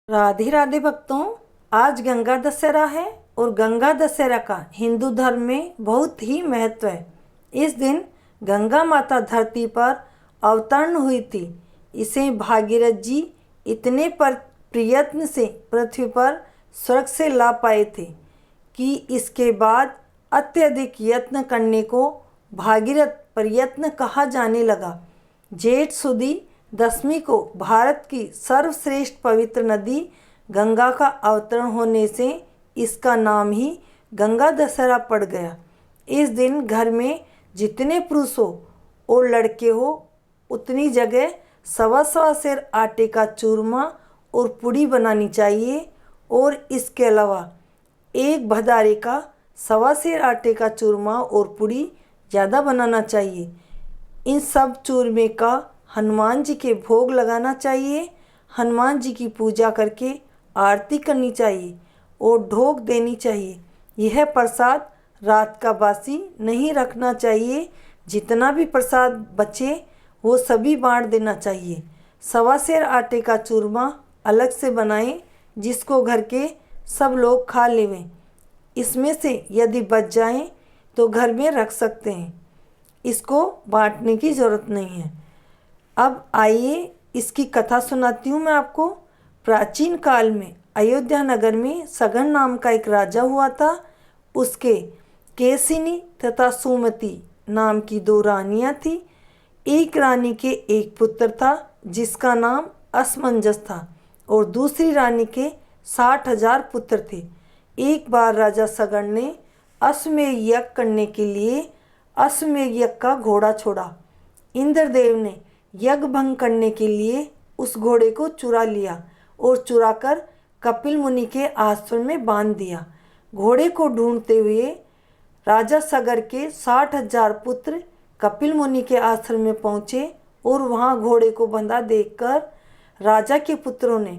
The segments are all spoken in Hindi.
राधे राधे भक्तों, आज गंगा दशहरा है और गंगा दशहरा का हिंदू धर्म में बहुत ही महत्व है। इस दिन गंगा माता धरती पर अवतरण हुई थी। इसे भागीरथ जी इतने प्रयत्न से पृथ्वी पर स्वर्ग से ला पाए थे कि इसके बाद अत्यधिक यत्न करने को भागीरथ प्रयत्न कहा जाने लगा। जेठ सुदी दशमी को भारत की सर्वश्रेष्ठ पवित्र नदी गंगा का अवतरण होने से इसका नाम ही गंगा दशहरा पड़ गया। इस दिन घर में जितने पुरुष हो और लड़के हो उतनी जगह सवा सवा सेर आटे का चूरमा और पूड़ी बनानी चाहिए और इसके अलावा एक भदारे का सवा सेर आटे का चूरमा और पूड़ी ज़्यादा बनाना चाहिए। इन सब चूरमे का हनुमान जी के भोग लगाना चाहिए। हनुमान जी की पूजा करके आरती करनी चाहिए और ढोक देनी चाहिए। यह प्रसाद रात का बासी नहीं रखना चाहिए। जितना भी प्रसाद बचे वो सभी बांट देना चाहिए। सवा सेर आटे का चूरमा अलग से बनाएं जिसको घर के सब लोग खा लेवें। इसमें से यदि बच जाए तो घर में रख सकते हैं, इसको बांटने की ज़रूरत नहीं है। अब आइए इसकी कथा सुनाती हूँ मैं आपको। प्राचीन काल में अयोध्या नगर में सगन नाम का एक राजा हुआ था। उसके केसिनी तथा सुमति नाम की दो रानियाँ थीं। एक रानी के एक पुत्र था जिसका नाम असमंजस था और दूसरी रानी के 60,000 पुत्र थे। एक बार राजा सगन ने अश्वमेध यज्ञ करने के लिए अश्वमेध यज्ञ का घोड़ा छोड़ा। इंद्रदेव ने यज्ञ भंग करने के लिए उस घोड़े को चुरा लिया और चुराकर कपिल मुनि के आश्रम में बांध दिया। घोड़े को ढूंढते हुए राजा सगर के 60,000 पुत्र कपिल मुनि के आश्रम में पहुँचे और वहाँ घोड़े को बंधा देखकर राजा के पुत्रों ने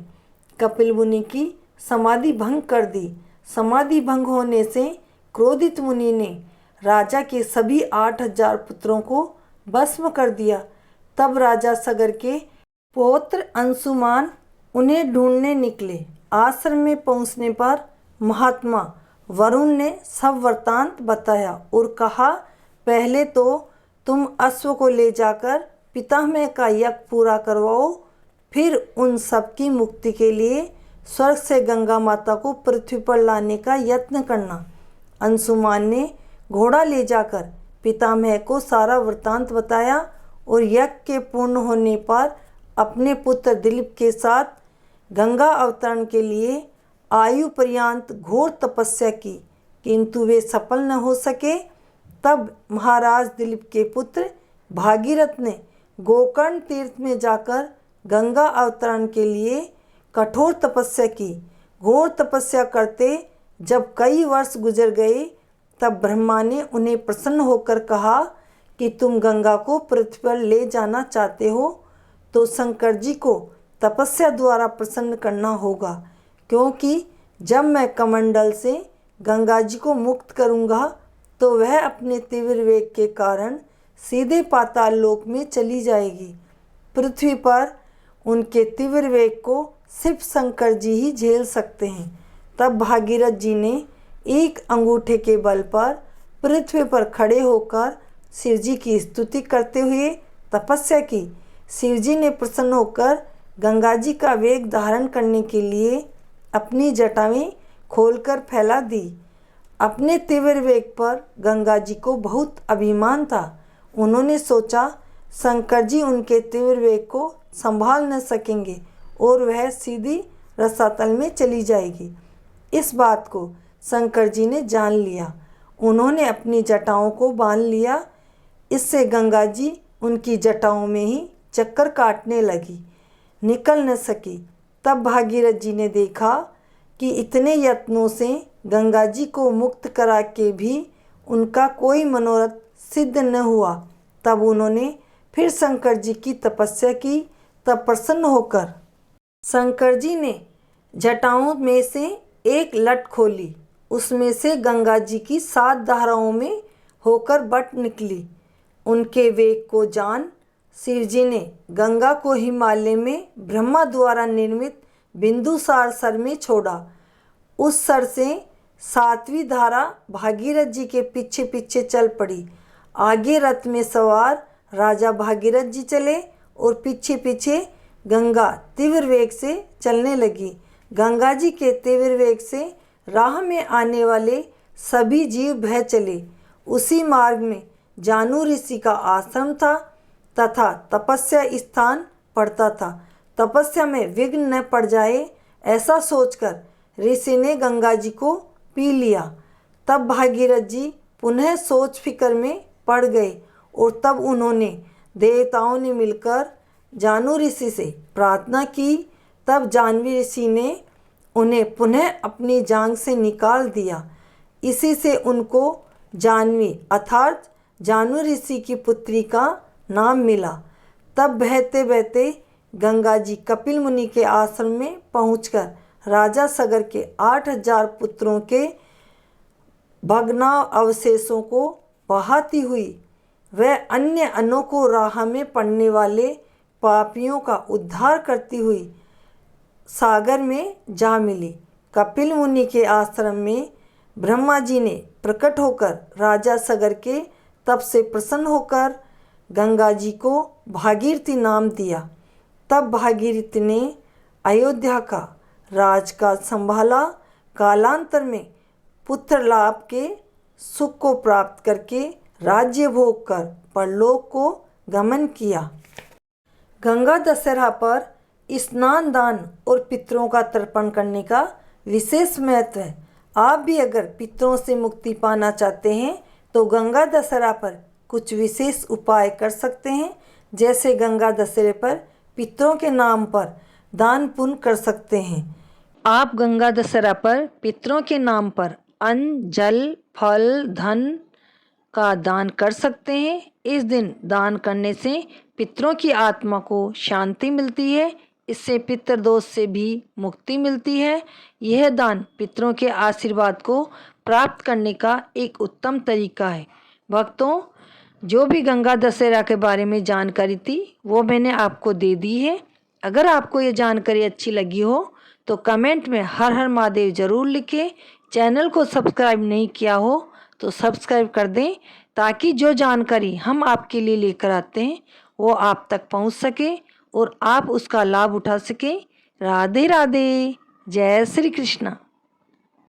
कपिल मुनि की समाधि भंग कर दी। समाधि भंग होने से क्रोधित मुनि ने राजा के सभी 8,000 पुत्रों को भस्म कर दिया। तब राजा सगर के पौत्र अंशुमान उन्हें ढूंढने निकले। आश्रम में पहुंचने पर महात्मा वरुण ने सब वृत्तांत बताया और कहा, पहले तो तुम अश्व को ले जाकर पितामह का यज्ञ पूरा करवाओ, फिर उन सब की मुक्ति के लिए स्वर्ग से गंगा माता को पृथ्वी पर लाने का यत्न करना। अंशुमान ने घोड़ा ले जाकर पितामह को सारा वृत्तांत बताया और यज्ञ के पूर्ण होने पर अपने पुत्र दिलीप के साथ गंगा अवतरण के लिए आयु पर्यंत घोर तपस्या की, किंतु वे सफल न हो सके। तब महाराज दिलीप के पुत्र भागीरथ ने गोकर्ण तीर्थ में जाकर गंगा अवतरण के लिए कठोर तपस्या की। घोर तपस्या करते जब कई वर्ष गुजर गए तब ब्रह्मा ने उन्हें प्रसन्न होकर कहा कि तुम गंगा को पृथ्वी पर ले जाना चाहते हो तो शंकर जी को तपस्या द्वारा प्रसन्न करना होगा, क्योंकि जब मैं कमंडल से गंगा जी को मुक्त करूंगा तो वह अपने तीव्र वेग के कारण सीधे पाताल लोक में चली जाएगी। पृथ्वी पर उनके तीव्र वेग को सिर्फ शंकर जी ही झेल सकते हैं। तब भागीरथ जी ने एक अंगूठे के बल पर पृथ्वी पर खड़े होकर शिव जी की स्तुति करते हुए तपस्या की। शिव जी ने प्रसन्न होकर गंगा जी का वेग धारण करने के लिए अपनी जटाएं खोलकर फैला दी। अपने तीव्र वेग पर गंगा जी को बहुत अभिमान था। उन्होंने सोचा शंकर जी उनके तीव्र वेग को संभाल न सकेंगे और वह सीधी रसातल में चली जाएगी। इस बात को शंकर जी ने जान लिया। उन्होंने अपनी जटाओं को बांध लिया। इससे गंगा जी उनकी जटाओं में ही चक्कर काटने लगी, निकल न सकी। तब भागीरथ जी ने देखा कि इतने यत्नों से गंगा जी को मुक्त करा के भी उनका कोई मनोरथ सिद्ध न हुआ। तब उन्होंने फिर शंकर जी की तपस्या की। तब प्रसन्न होकर शंकर जी ने जटाओं में से एक लट खोली। उसमें से गंगा जी की 7 धाराओं में होकर बट निकली। उनके वेग को जान शिवजी ने गंगा को हिमालय में ब्रह्मा द्वारा निर्मित बिंदुसार सर में छोड़ा। उस सर से 7वीं धारा भागीरथ जी के पीछे पीछे चल पड़ी। आगे रथ में सवार राजा भागीरथ जी चले और पीछे पीछे गंगा तीव्र वेग से चलने लगी। गंगा जी के तीव्र वेग से राह में आने वाले सभी जीव भय चले। उसी मार्ग में जानु ऋषि का आश्रम था तथा तपस्या स्थान पड़ता था। तपस्या में विघ्न न पड़ जाए ऐसा सोचकर ऋषि ने गंगा जी को पी लिया। तब भागीरथ जी पुनः सोच फिक्र में पड़ गए और तब उन्होंने देवताओं ने मिलकर जानु ऋषि से प्रार्थना की। तब जाह्नवी ऋषि ने उन्हें पुनः अपनी जांघ से निकाल दिया। इसी से उनको जाह्नवी अर्थात जानु ऋषि की पुत्री का नाम मिला। तब बहते बहते गंगा जी कपिल मुनि के आश्रम में पहुंचकर राजा सगर के 8000 पुत्रों के भग्ना अवशेषों को बहाती हुई वह अन्य अनोखों राह में पड़ने वाले पापियों का उद्धार करती हुई सागर में जा मिली। कपिल मुनि के आश्रम में ब्रह्मा जी ने प्रकट होकर राजा सगर के तप से प्रसन्न होकर गंगा जी को भागीरथी नाम दिया। तब भागीरथी ने अयोध्या का राजकाज संभाला। कालांतर में पुत्र लाभ के सुख को प्राप्त करके राज्य भोग कर परलोक को गमन किया। गंगा दशहरा पर स्नान दान और पितरों का तर्पण करने का विशेष महत्व है। आप भी अगर पितरों से मुक्ति पाना चाहते हैं तो गंगा दशहरा पर कुछ विशेष उपाय कर सकते हैं। जैसे गंगा दशहरे पर पितरों के नाम पर दान पुण्य कर सकते हैं। आप गंगा दशहरा पर पितरों के नाम पर अन्न, जल, फल, धन का दान कर सकते हैं। इस दिन दान करने से पितरों की आत्मा को शांति मिलती है। इससे पितृदोष से भी मुक्ति मिलती है। यह दान पितरों के आशीर्वाद को प्राप्त करने का एक उत्तम तरीका है। भक्तों, जो भी गंगा दशहरा के बारे में जानकारी थी वो मैंने आपको दे दी है। अगर आपको ये जानकारी अच्छी लगी हो तो कमेंट में हर हर महादेव ज़रूर लिखें। चैनल को सब्सक्राइब नहीं किया हो तो सब्सक्राइब कर दें ताकि जो जानकारी हम आपके लिए लेकर आते हैं वो आप तक पहुंच सके और आप उसका लाभ उठा सकें। राधे राधे, जय श्री कृष्णा।